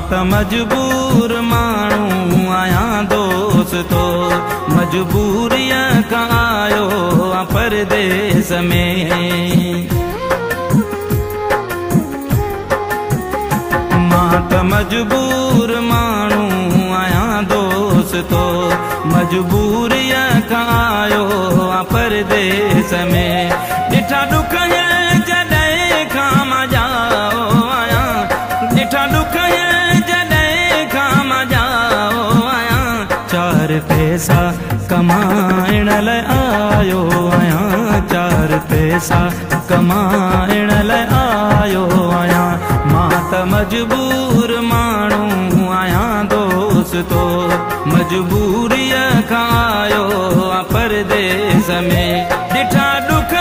त मजबूर माण्हू आहियां दोस्तो, मजबूरीअ खां आयो परदेस में। मां त मजबूर माण्हू आहियां दोस्तो, मजबूरीअ खां आयो परदेस में। ॾिठा ॾुख जॾहिं खां मां जाओ आहियां, ॾिठा ॾुख जॾहिं खां मां जाओ आहियां, चार पैसा कमाइण लाइ आयो आहियां, चार पैसा कमाइण लाइ आयो आहियां। मां त मजबूर माण्हू आहियां दोस्तो, मजबूरीअ खां आयो परदेस में। ॾिठा ॾुख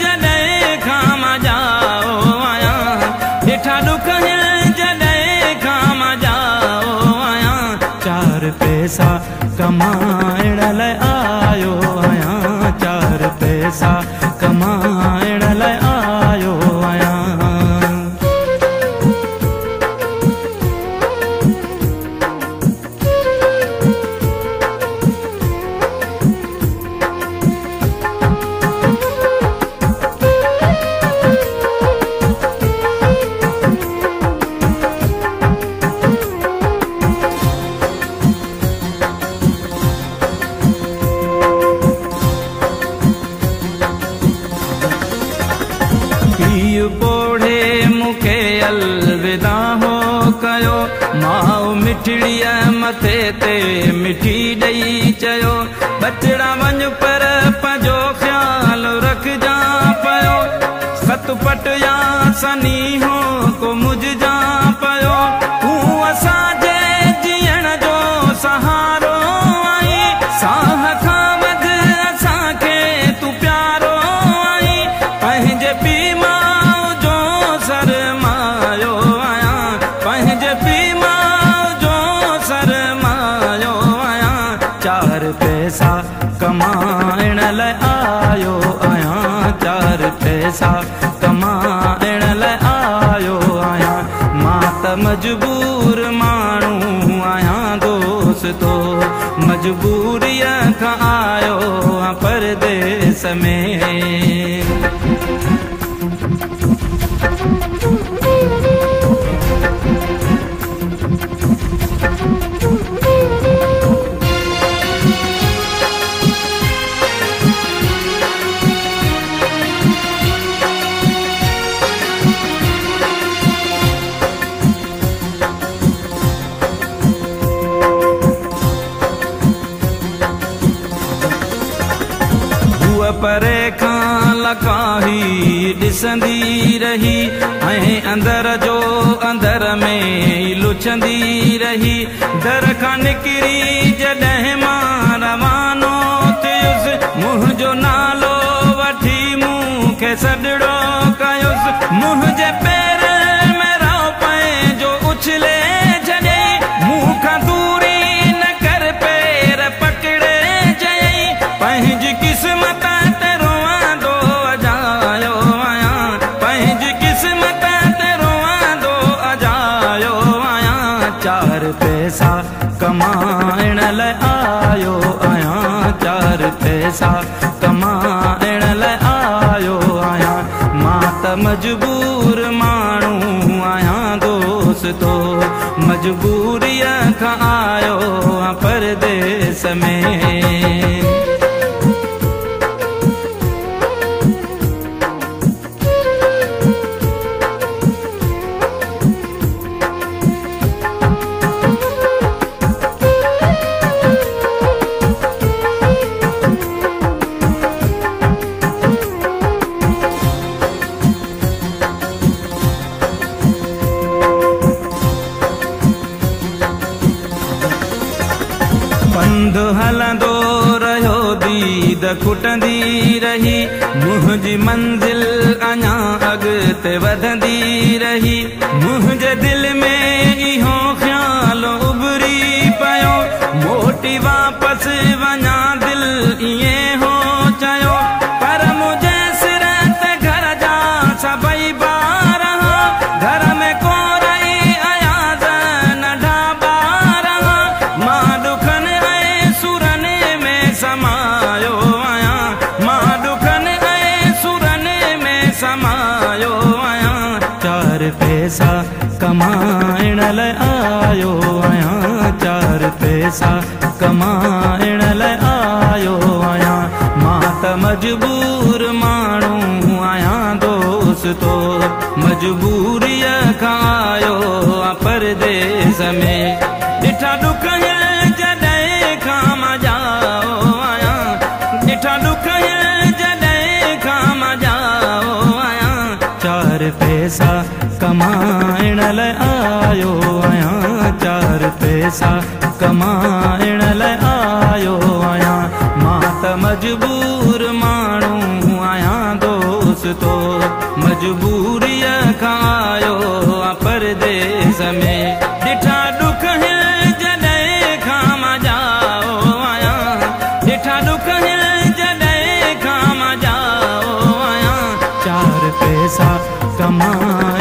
जॾहिं खां मां जाओ आहियां, ॾिठा ॾुख जॾहिं खां मां जाओ आहियां, चार पैसा कमाइण लाइ आयो आहियां, चार पैसा कमाइण लाइ आयो आहियां। पोढ़े मूंखे अलविदा हो कयो, माउ मिठड़ीअ मथे ते मिठी ॾेई चयो, बचड़ा वञ पर पंहिंजो ख़्याल रखजा पयो, सत पट या सनी हो को मुझजा पयो, तूं असांजे जीअण जो सहारो आई, साह खां वध असांखे तूं प्यारो आई, पंहिंजे पीउ पैसा कमाइण लाइ आयो आहियां, चार पैसा कमाइण लाइ आयो आहियां। मां त मजबूर माण्हू आहियां दोस्तो, मजबूरीअ खां आयो परदेस में। परे खां लकाही ॾिसंदी रही, ऐं अंदर जो अंदर में लुचंदी रही, दर खां निकिरी जॾहिं मां रवानो थियुसि, मुंहिंजो नालो वठी मूंखे सॾिड़ो कयुसि, मुंहिंजे पेर में रओ पंहिंजो उछले छॾे, मूंखां दूरी न कर पेर पकड़े चयई, पंहिंजी क़िस्मत पैसा कमाइण लाइ आयो आहियां, चार पैसा कमाइण लाइ आयो आहियां। मां त मजबूर माण्हू आहियां दोस्तो, मजबूरीअ खां आयो परदेस में। पंधु हलंदो रहियो दीद खुटंदी रही, मुंहिंजी मंज़िल अञा अॻिते वधंदी रही, मुंहिंजे दिलि में इहो ख़्याल उभरी पियो, मोटी वापसि वञा दिलि ईअं हो चयो, पर मुंहिंजे सिर ते घर जा सभई ॿार, घर में को रही अयाज़ पैसा कमाइण लाइ आयो आहियां, 4 पैसा कमाइण लाइ आयो आहियां। मां त मजबूर माण्हू आहियां दोस्तो, मजबूरीअ खां आयो परदेस में। ॾिठा ॾुख जॾहिं खां मां जाओ आहियां, ॾिठा ॾुख जॾहिं खां मां जाओ आहियां। 4 पैसा कमाइण लाइ आयो आहियां, 4 पैसा कमाइण लाइ आयो आहियां। मां त मजबूर माण्हू आहियां दोस्तो, मजबूरीअ खां आयो परदेस में। ॾिठा ॾुख जॾहिं खां मां जाओ आहियां, ॾिठा ॾुख जॾहिं खां मां जाओ आहियां। 4 पैसा कमाइण